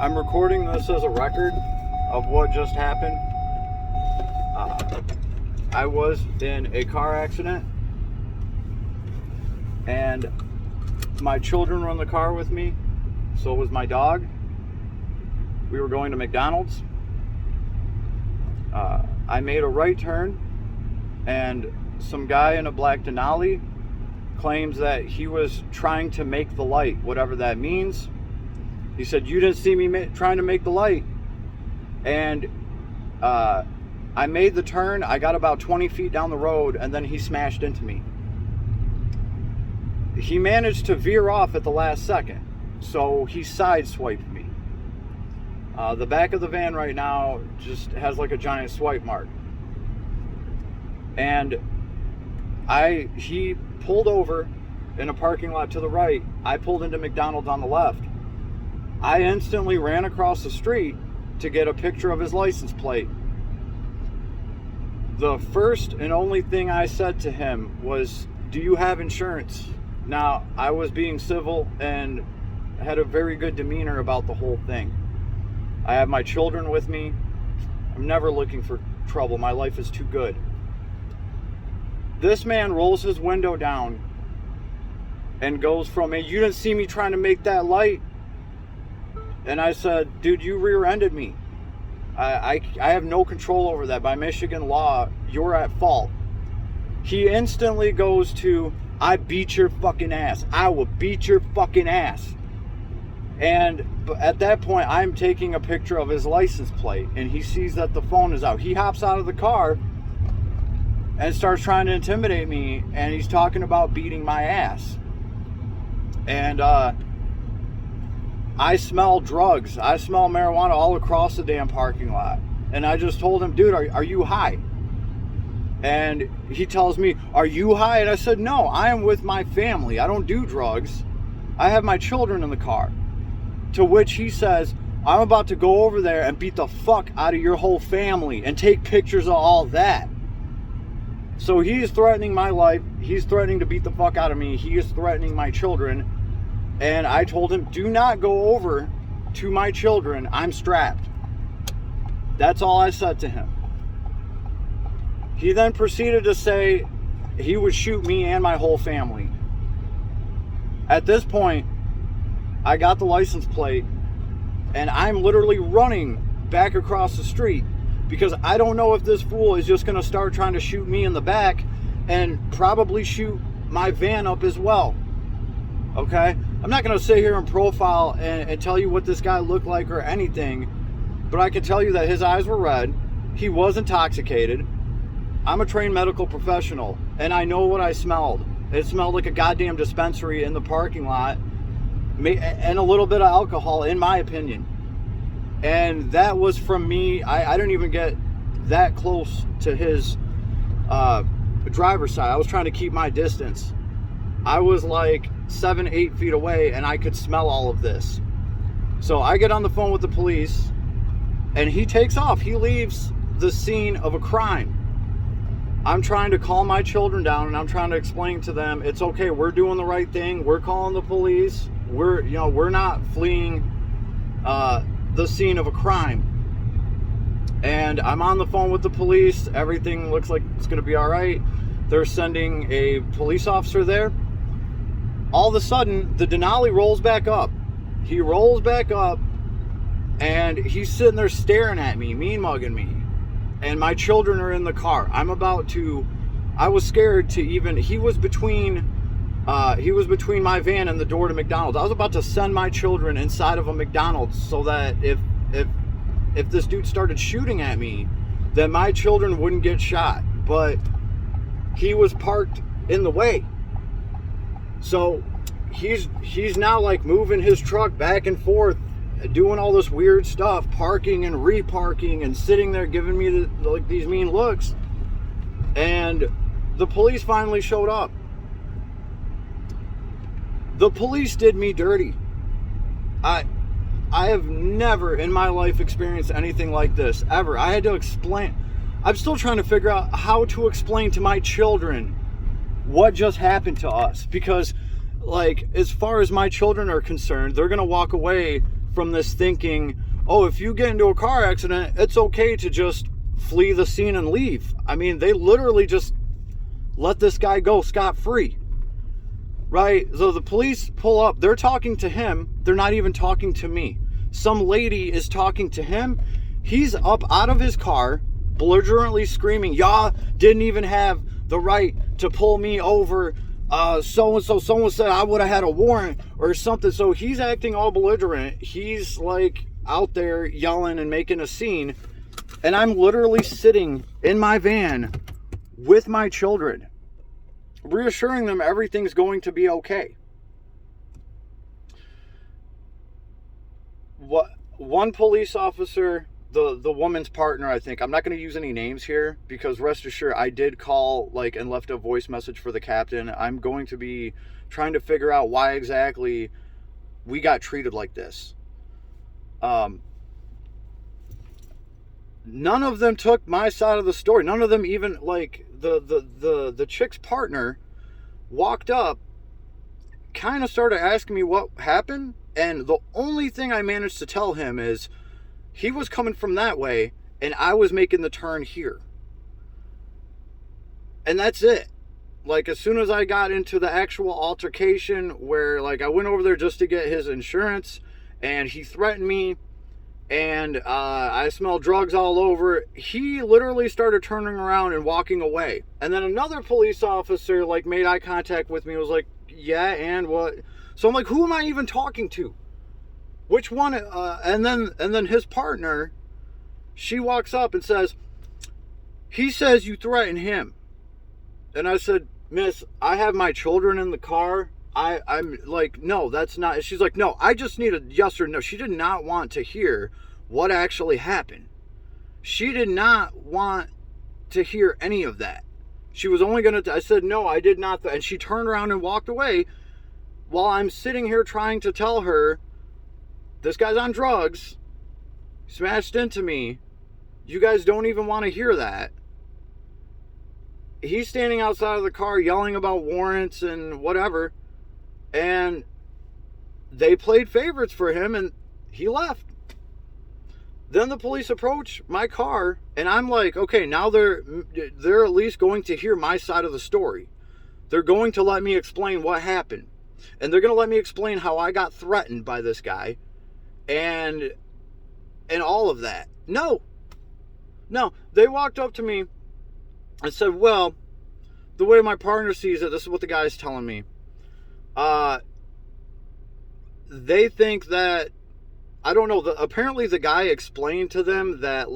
I'm recording this as a record of what just happened. I was in a car accident, and my children were in the car with me. So was my dog. We were going to McDonald's. I made a right turn, and some guy in a black Denali claims that he was trying to make the light, whatever that means. He said, "You didn't see me trying to make the light." And I made the turn. I got about 20 feet down the road, and then he smashed into me. He managed to veer off at the last second, so he sideswiped me. The back of the van right now just has like a giant swipe mark. And he pulled over in a parking lot to the right. I pulled into McDonald's on the left. I instantly ran across the street to get a picture of his license plate. The first and only thing I said to him was, "Do you have insurance?" Now, I was being civil and had a very good demeanor about the whole thing. I have my children with me. I'm never looking for trouble. My life is too good. This man rolls his window down and goes from, "You didn't see me trying to make that light?" And I said, "Dude, you rear-ended me. I have no control over that. By Michigan law, you're at fault." He instantly goes to, "I beat your fucking ass. I will beat your fucking ass." And at that point, I'm taking a picture of his license plate, and he sees that the phone is out. He hops out of the car and starts trying to intimidate me, and he's talking about beating my ass. And I smell drugs. I smell marijuana all across the damn parking lot. And I just told him, "Dude, are you high?" And he tells me, "Are you high?" And I said, "No, I am with my family. I don't do drugs. I have my children in the car." To which he says, "I'm about to go over there and beat the fuck out of your whole family and take pictures of all that." So he is threatening my life. He's threatening to beat the fuck out of me. He is threatening my children. And I told him, "Do not go over to my children. I'm strapped." That's all I said to him. He then proceeded to say he would shoot me and my whole family. At this point, I got the license plate, and I'm literally running back across the street because I don't know if this fool is just going to start trying to shoot me in the back and probably shoot my van up as well. Okay? I'm not going to sit here and profile and tell you what this guy looked like or anything, but I can tell you that his eyes were red. He was intoxicated. I'm a trained medical professional, and I know what I smelled. It smelled like a goddamn dispensary in the parking lot, and a little bit of alcohol, in my opinion. And that was from me. I didn't even get that close to his driver's side. I was trying to keep my distance. I was like 7-8 feet away, and I could smell all of this. So I get on the phone with the police, and he takes off. He leaves the scene of a crime. I'm trying to calm my children down, and I'm trying to explain to them, it's okay, we're doing the right thing. We're calling the police. We're not fleeing the scene of a crime. And I'm on the phone with the police. Everything looks like it's going to be all right. They're sending a police officer there. All of a sudden, the Denali rolls back up. He rolls back up, and he's sitting there staring at me, mean-mugging me. And my children are in the car. I was scared to even, he was between my van and the door to McDonald's. I was about to send my children inside of a McDonald's so that if this dude started shooting at me, then my children wouldn't get shot. But he was parked in the way. So he's now like moving his truck back and forth, doing all this weird stuff, parking and reparking and sitting there giving me these mean looks. And the police finally showed up. The police did me dirty. I have never in my life experienced anything like this, ever. I had to explain. I'm still trying to figure out how to explain to my children what just happened to us. Because, like, as far as my children are concerned, they're going to walk away from this thinking, oh, if you get into a car accident, it's okay to just flee the scene and leave. I mean, they literally just let this guy go scot-free, right? So the police pull up, they're talking to him, they're not even talking to me. Some lady is talking to him, he's up out of his car, belligerently screaming, y'all didn't even have the right to pull me over, so-and-so, someone said I would have had a warrant or something. So he's acting all belligerent, he's like out there yelling and making a scene, and I'm literally sitting in my van with my children, reassuring them everything's going to be okay. What one police officer, the woman's partner, I think, I'm not going to use any names here because rest assured I did call and left a voice message for the captain. I'm going to be trying to figure out why exactly we got treated like this. None of them took my side of the story. None of them even, the chick's partner walked up, kind of started asking me what happened, and the only thing I managed to tell him is he was coming from that way and I was making the turn here. And that's it. As soon as I got into the actual altercation where I went over there just to get his insurance and he threatened me, and I smelled drugs all over, he literally started turning around and walking away. And then another police officer made eye contact with me, was like, yeah, and what? So I'm like, who am I even talking to? Which one? And then his partner, she walks up and says, he says you threatened him. And I said, miss, I have my children in the car. I'm like, no, that's not. She's like, no, I just need a yes or no. She did not want to hear what actually happened. She did not want to hear any of that. She was only going to, I said, no, I did not. And she turned around and walked away while I'm sitting here trying to tell her, this guy's on drugs, smashed into me. You guys don't even want to hear that. He's standing outside of the car yelling about warrants and whatever. And they played favorites for him and he left. Then the police approach my car and I'm like, okay, now they're at least going to hear my side of the story. They're going to let me explain what happened. And they're going to let me explain how I got threatened by this guy and all of that. No, they walked up to me and said, well, the way my partner sees it, this is what the guy's telling me. They think that, I don't know, apparently the guy explained to them that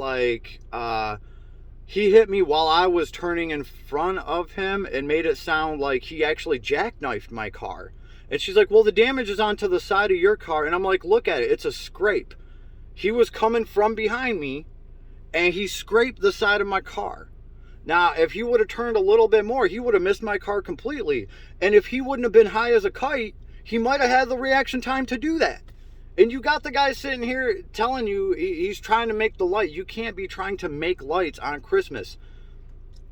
he hit me while I was turning in front of him and made it sound like he actually jackknifed my car. And she's like, well, the damage is onto the side of your car. And I'm like, look at it, it's a scrape. He was coming from behind me and he scraped the side of my car. Now, if he would have turned a little bit more, he would have missed my car completely. And if he wouldn't have been high as a kite, he might have had the reaction time to do that. And you got the guy sitting here telling you he's trying to make the light. You can't be trying to make lights on Christmas.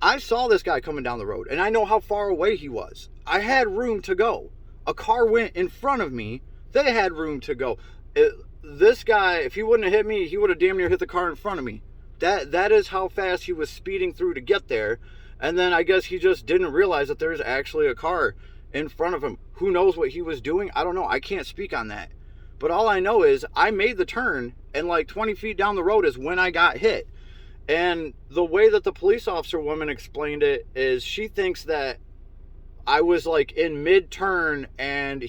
I saw this guy coming down the road, and I know how far away he was. I had room to go. A car went in front of me. They had room to go. This guy, if he wouldn't have hit me, he would have damn near hit the car in front of me. That is how fast he was speeding through to get there. And then I guess he just didn't realize that there's actually a car in front of him. Who knows what he was doing? I don't know. I can't speak on that. But all I know is I made the turn, and 20 feet down the road is when I got hit. And the way that the police officer woman explained it is she thinks that I was in mid-turn, and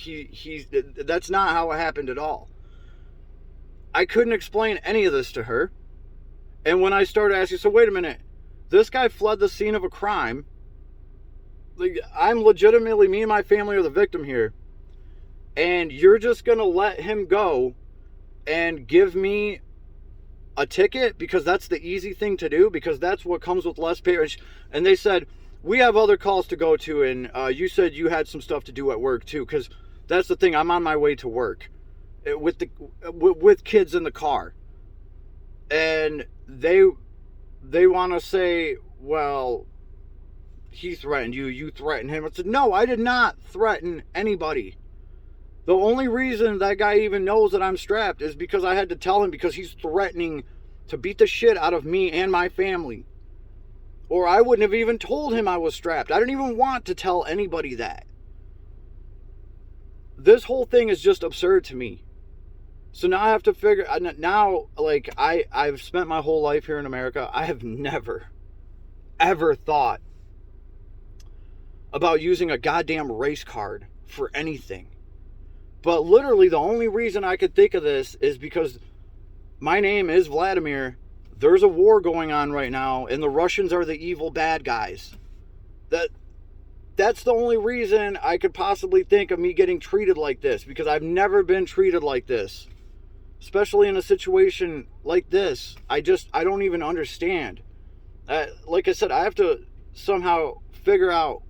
that's not how it happened at all. I couldn't explain any of this to her. And when I started asking, so wait a minute, this guy fled the scene of a crime. I'm legitimately, me and my family are the victim here. And you're just going to let him go and give me a ticket because that's the easy thing to do, because that's what comes with less pay. And they said, we have other calls to go to, and you said you had some stuff to do at work too, because that's the thing, I'm on my way to work with kids in the car. And they want to say, well, he threatened you, you threatened him. I said, no, I did not threaten anybody. The only reason that guy even knows that I'm strapped is because I had to tell him, because he's threatening to beat the shit out of me and my family. Or I wouldn't have even told him I was strapped. I didn't even want to tell anybody that. This whole thing is just absurd to me. So now I have to figure, now, like, I've spent my whole life here in America. I have never, ever thought about using a goddamn race card for anything. But literally the only reason I could think of this is because my name is Vladimir. There's a war going on right now, and the Russians are the evil bad guys. That's the only reason I could possibly think of me getting treated like this, because I've never been treated like this. Especially in a situation like this. I don't even understand. Like I said, I have to somehow figure out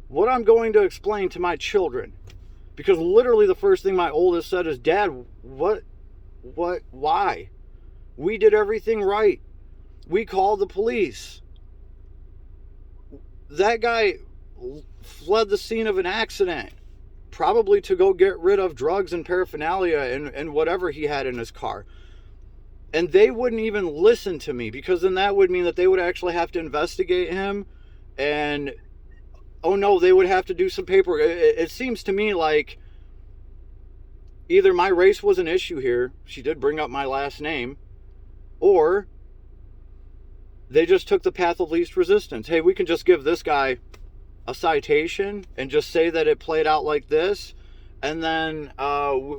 what I'm going to explain to my children. Because literally the first thing my oldest said is, Dad, why? We did everything right. We called the police. That guy fled the scene of an accident, probably to go get rid of drugs and paraphernalia and whatever he had in his car. And they wouldn't even listen to me, because then that would mean that they would actually have to investigate him, and oh no, they would have to do some paperwork. It seems to me like either my race was an issue here, she did bring up my last name, or they just took the path of least resistance. Hey, we can just give this guy a citation and just say that it played out like this, and then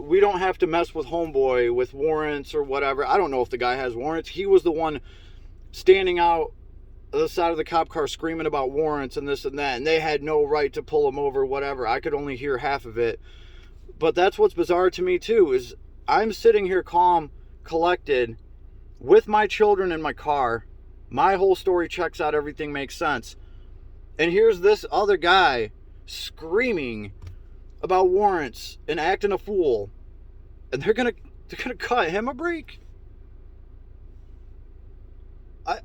we don't have to mess with homeboy with warrants or whatever. I don't know if the guy has warrants. He was the one standing out the side of the cop car screaming about warrants and this and that, and they had no right to pull him over, whatever. I could only hear half of it. But that's what's bizarre to me too, is I'm sitting here calm, collected, with my children in my car. My whole story checks out, everything makes sense. And here's this other guy screaming about warrants and acting a fool, and they're gonna cut him a break.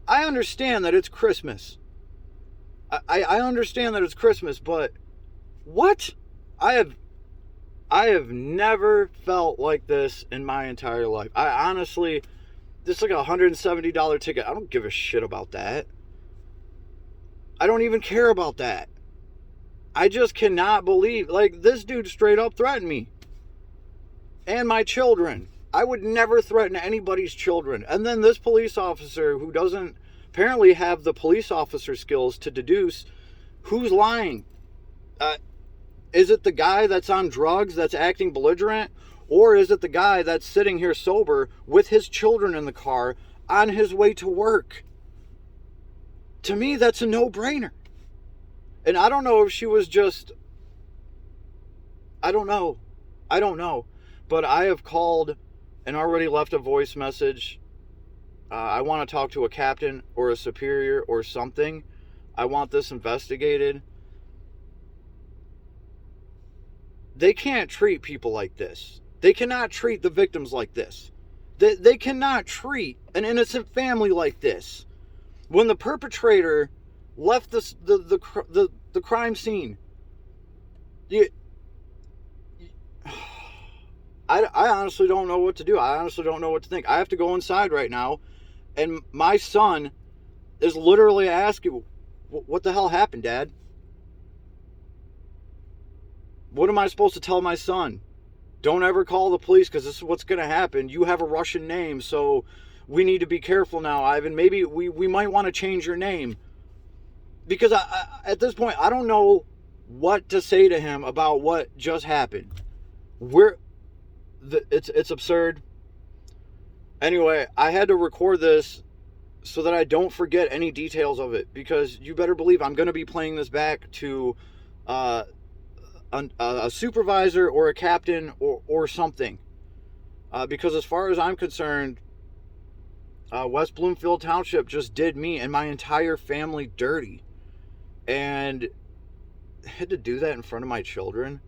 I understand that it's Christmas. I understand that it's Christmas, but what? I have never felt like this in my entire life. I honestly, this is like a $170 ticket. I don't give a shit about that. I don't even care about that. I just cannot believe, like, this dude straight up threatened me. And my children. I would never threaten anybody's children. And then this police officer, who doesn't apparently have the police officer skills to deduce who's lying. Is it the guy that's on drugs that's acting belligerent? Or is it the guy that's sitting here sober with his children in the car on his way to work? To me, that's a no-brainer. And I don't know if she was just... I don't know. But I have called and already left a voice message. I want to talk to a captain or a superior or something. I want this investigated. They can't treat people like this. They cannot treat the victims like this. They cannot treat an innocent family like this. When the perpetrator left the crime scene, I honestly don't know what to do. I honestly don't know what to think. I have to go inside right now, and my son is literally asking, what the hell happened, Dad? What am I supposed to tell my son? Don't ever call the police, because this is what's going to happen. You have a Russian name, so we need to be careful now, Ivan. Maybe we might want to change your name. Because at this point, I don't know what to say to him about what just happened. It's absurd. Anyway, I had to record this so that I don't forget any details of it, because you better believe I'm going to be playing this back to a supervisor or a captain or something. Because as far as I'm concerned, West Bloomfield Township just did me and my entire family dirty. And I had to do that in front of my children.